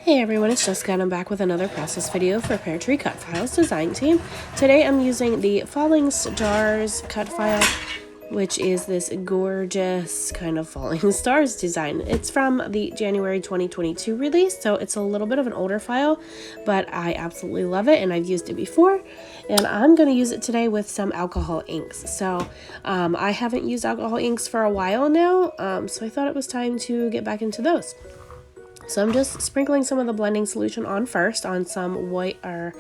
Hey everyone, it's Jessica and I'm back with another process video for Peartree Cutfiles design team. Today I'm using the Falling Stars cut file, which is this gorgeous kind of falling stars design. It's from the January 2022 release, so it's a little bit of an older file, but I absolutely love it and I've used it before. And I'm going to use it today with some alcohol inks. So I haven't used alcohol inks for a while now, so I thought it was time to get back into those. So I'm just sprinkling some of the blending solution on first on some white, or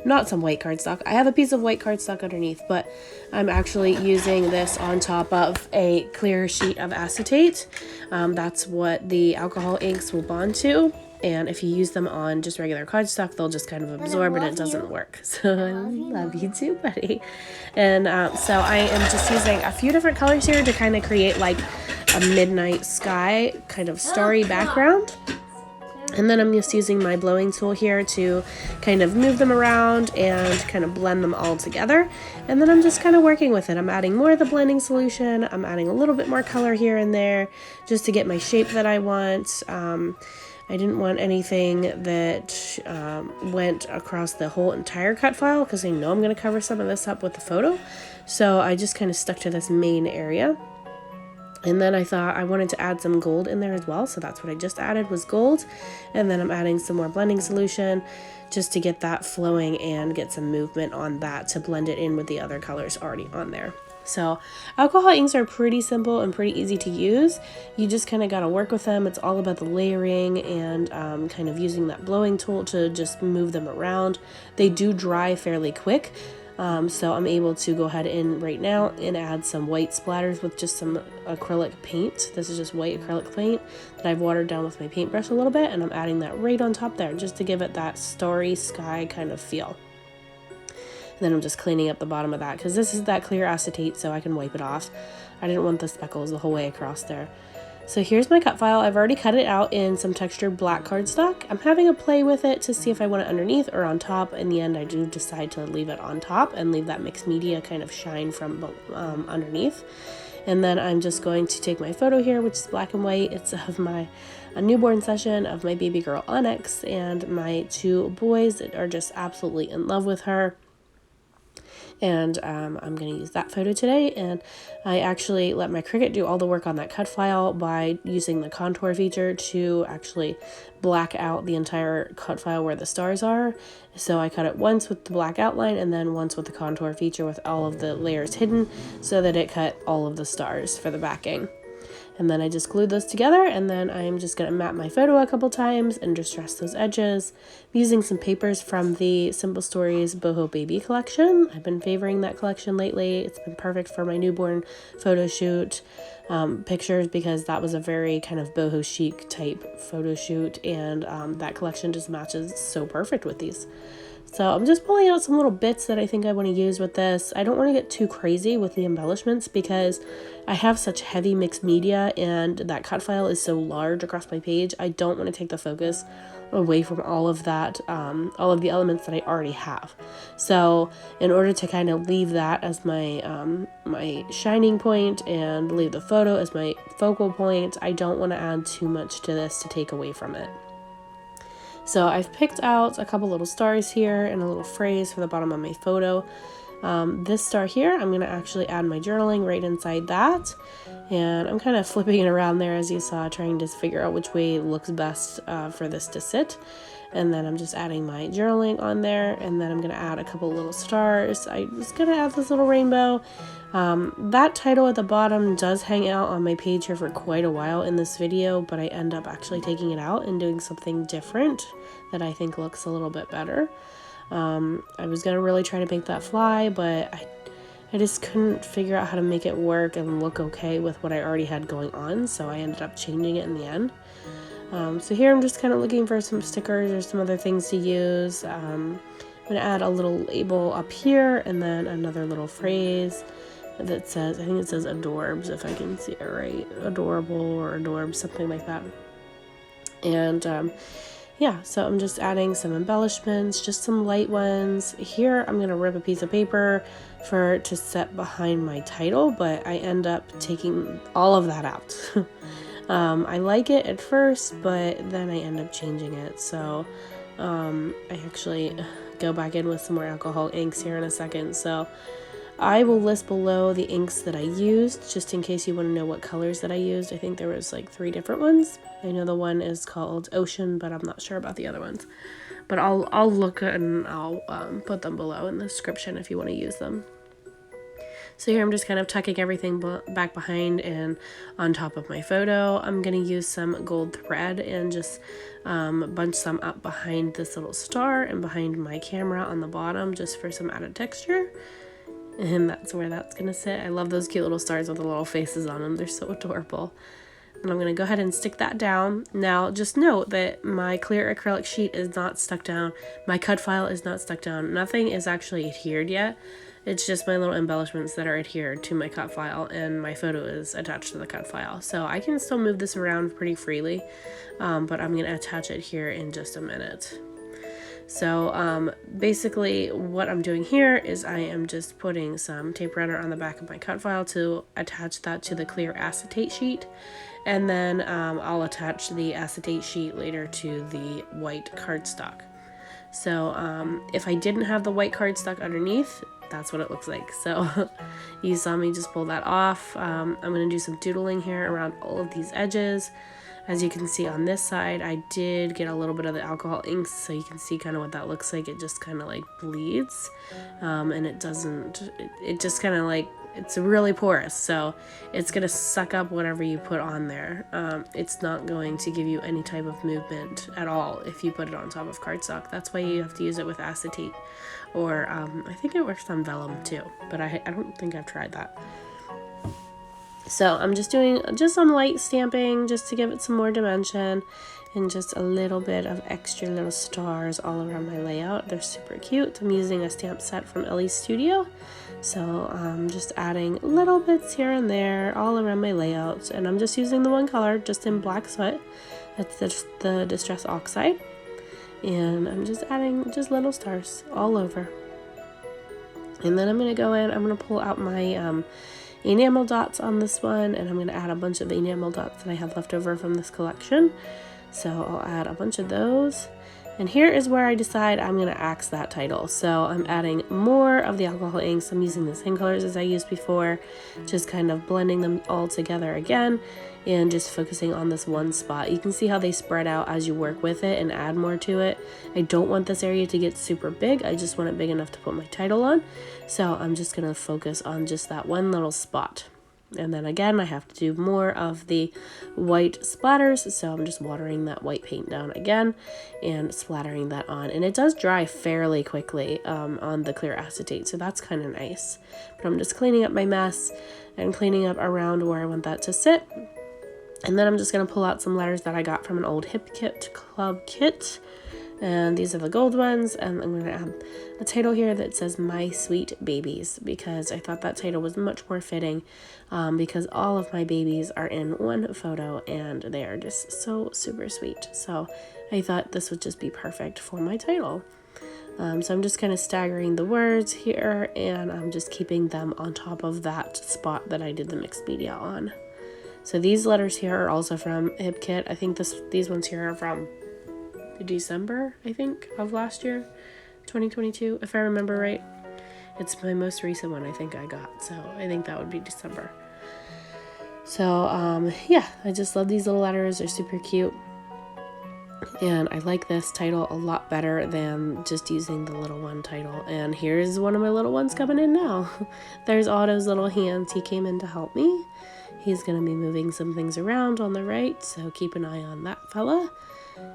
not some white cardstock. I have a piece of white cardstock underneath, but I'm actually using this on top of a clear sheet of acetate. That's what the alcohol inks will bond to. And if you use them on just regular cardstock, they'll just kind of absorb and it doesn't work. So I love you too, buddy. And so I am just using a few different colors here to kind of create like a midnight sky kind of starry background. And then I'm just using my blowing tool here to kind of move them around and kind of blend them all together. And then I'm just kind of working with it. I'm adding more of the blending solution. I'm adding a little bit more color here and there just to get my shape that I want. I didn't want anything that went across the whole entire cut file because I know I'm going to cover some of this up with the photo. So I just kind of stuck to this main area. And then I thought I wanted to add some gold in there as well, so that's what I just added was gold. And then I'm adding some more blending solution just to get that flowing and get some movement on that to blend it in with the other colors already on there. So alcohol inks are pretty simple and pretty easy to use. You just kind of got to work with them. It's all about the layering and kind of using that blowing tool to just move them around. They do dry fairly quick. So I'm able to go ahead and right now and add some white splatters with just some acrylic paint. This is just white acrylic paint that I've watered down with my paintbrush a little bit, and I'm adding that right on top there just to give it that starry sky kind of feel. And then I'm just cleaning up the bottom of that because this is that clear acetate, so I can wipe it off. I didn't want the speckles the whole way across there. So here's my cut file. I've already cut it out in some textured black cardstock. I'm having a play with it to see if I want it underneath or on top. In the end, I do decide to leave it on top and leave that mixed media kind of shine from underneath. And then I'm just going to take my photo here, which is black and white. It's of a newborn session of my baby girl Onyx, and my two boys that are just absolutely in love with her. And I'm going to use that photo today, and I actually let my Cricut do all the work on that cut file by using the contour feature to actually black out the entire cut file where the stars are. So I cut it once with the black outline and then once with the contour feature with all of the layers hidden so that it cut all of the stars for the backing. And then I just glued those together, and then I'm just going to map my photo a couple times and distress those edges. I'm using some papers from the Simple Stories Boho Baby collection. I've been favoring that collection lately. It's been perfect for my newborn photo shoot pictures because that was a very kind of boho chic type photo shoot, and that collection just matches so perfect with these. So I'm just pulling out some little bits that I think I want to use with this. I don't want to get too crazy with the embellishments because I have such heavy mixed media and that cut file is so large across my page. I don't want to take the focus away from all of that, all of the elements that I already have. So in order to kind of leave that as my my shining point and leave the photo as my focal point, I don't want to add too much to this to take away from it. So I've picked out a couple little stars here and a little phrase for the bottom of my photo. This star here, I'm going to actually add my journaling right inside that. And I'm kind of flipping it around there as you saw, trying to figure out which way looks best for this to sit. And then I'm just adding my journaling on there, and then I'm going to add a couple little stars. I was going to add this little rainbow. That title at the bottom does hang out on my page here for quite a while in this video, but I end up actually taking it out and doing something different that I think looks a little bit better. I was going to really try to make that fly, but I just couldn't figure out how to make it work and look okay with what I already had going on, so I ended up changing it in the end. So here I'm just kind of looking for some stickers or some other things to use. I'm going to add a little label up here and then another little phrase that says, I think it says adorbs, if I can see it right, adorable or adorbs, something like that. And yeah, so I'm just adding some embellishments, just some light ones. Here I'm going to rip a piece of paper to set behind my title, but I end up taking all of that out. I like it at first, but then I end up changing it. So I actually go back in with some more alcohol inks here in a second. So I will list below the inks that I used, just in case you want to know what colors that I used. I think there was like 3 different ones. I know the one is called Ocean, but I'm not sure about the other ones. But I'll look and I'll put them below in the description if you want to use them. So here I'm just kind of tucking everything back behind and on top of my photo. I'm going to use some gold thread and just bunch some up behind this little star and behind my camera on the bottom, just for some added texture. And that's where that's going to sit. I love those cute little stars with the little faces on them. They're so adorable. And I'm going to go ahead and stick that down. Now, just note that my clear acrylic sheet is not stuck down. My cut file is not stuck down. Nothing is actually adhered yet. It's just my little embellishments that are adhered to my cut file, and my photo is attached to the cut file. So I can still move this around pretty freely, but I'm going to attach it here in just a minute. So basically what I'm doing here is I am just putting some tape runner on the back of my cut file to attach that to the clear acetate sheet. And then I'll attach the acetate sheet later to the white cardstock. So if I didn't have the white cardstock underneath, that's what it looks like. So you saw me just pull that off. I'm going to do some doodling here around all of these edges. As you can see on this side, I did get a little bit of the alcohol inks, so you can see kind of what that looks like. It just kind of like bleeds, and it doesn't, it just kind of like, it's really porous, so it's going to suck up whatever you put on there. It's not going to give you any type of movement at all if you put it on top of cardstock. That's why you have to use it with acetate, or I think it works on vellum too, but I don't think I've tried that. So I'm just doing some light stamping just to give it some more dimension, and just a little bit of extra little stars all around my layout. They're super cute. I'm using a stamp set from Ellie's Studio. So I'm just adding little bits here and there all around my layout, and I'm just using the one color, just in black soot. That's the Distress Oxide. And I'm just adding just little stars all over. And then I'm going to go in, I'm going to pull out my enamel dots on this one, and I'm going to add a bunch of enamel dots that I have left over from this collection. So I'll add a bunch of those, and here is where I decide I'm going to axe that title. So I'm adding more of the alcohol inks. I'm using the same colors as I used before, just kind of blending them all together again and just focusing on this one spot. You can see how they spread out as you work with it and add more to it. I don't want this area to get super big. I just want it big enough to put my title on. So I'm just going to focus on just that one little spot. And then again, I have to do more of the white splatters, so I'm just watering that white paint down again and splattering that on. And it does dry fairly quickly on the clear acetate, so that's kind of nice. But I'm just cleaning up my mess and cleaning up around where I want that to sit. And then I'm just going to pull out some letters that I got from an old Hip Kit Club kit. And these are the gold ones, and I'm going to add a title here that says My Sweet Babies, because I thought that title was much more fitting, because all of my babies are in one photo and they are just so super sweet. So I thought this would just be perfect for my title. So I'm just kind of staggering the words here, and I'm just keeping them on top of that spot that I did the mixed media on. So these letters here are also from Hip Kit. I think these ones here are from December, I think, of last year, 2022, if I remember right. It's my most recent one I think I got, so I think that would be December. So yeah, I just love these little letters. They're super cute, and I like this title a lot better than just using the little one title. And here's one of my little ones coming in now. There's Otto's little hands. He came in to help me. He's going to be moving some things around on the right, so keep an eye on that fella.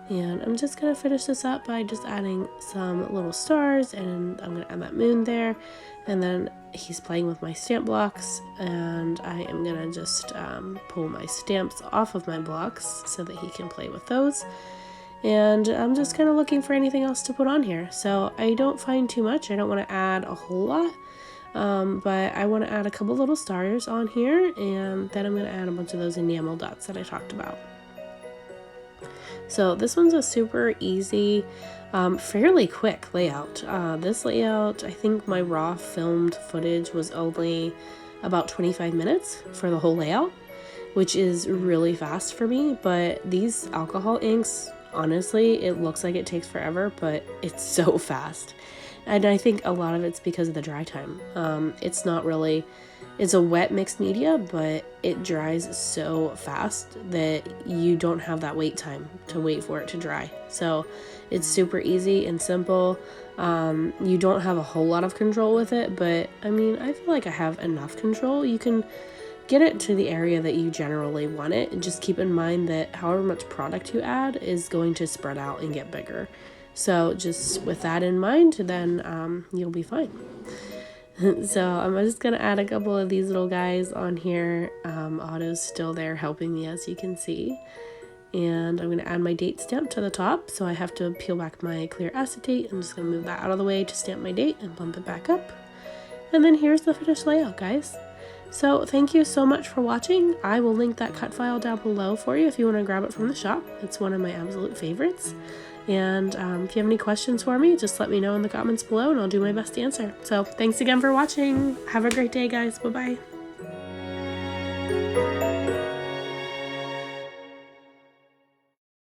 And I'm just going to finish this up by just adding some little stars, and I'm going to add that moon there. And then he's playing with my stamp blocks, and I am going to just pull my stamps off of my blocks so that he can play with those. And I'm just kind of looking for anything else to put on here. So I don't find too much. I don't want to add a whole lot, but I want to add a couple little stars on here, and then I'm going to add a bunch of those enamel dots that I talked about. So this one's a super easy, fairly quick layout. This layout, I think my raw filmed footage was only about 25 minutes for the whole layout. which is really fast for me. But these alcohol inks, honestly, it looks like it takes forever, but it's so fast. And I think a lot of it's because of the dry time. It's not really, it's a wet mixed media, but it dries so fast that you don't have that wait time to wait for it to dry. So it's super easy and simple. You don't have a whole lot of control with it, but I mean, I feel like I have enough control. You can get it to the area that you generally want it, and just keep in mind that however much product you add is going to spread out and get bigger. So just with that in mind, then you'll be fine. So I'm just gonna add a couple of these little guys on here. Otto's still there helping me, as you can see. And I'm gonna add my date stamp to the top, so I have to peel back my clear acetate. I'm just gonna move that out of the way to stamp my date and bump it back up. And then here's the finished layout, guys. So thank you so much for watching. I will link that cut file down below for you if you want to grab it from the shop. It's one of my absolute favorites. And if you have any questions for me, just let me know in the comments below and I'll do my best to answer. So thanks again for watching. Have a great day, guys. Bye-bye.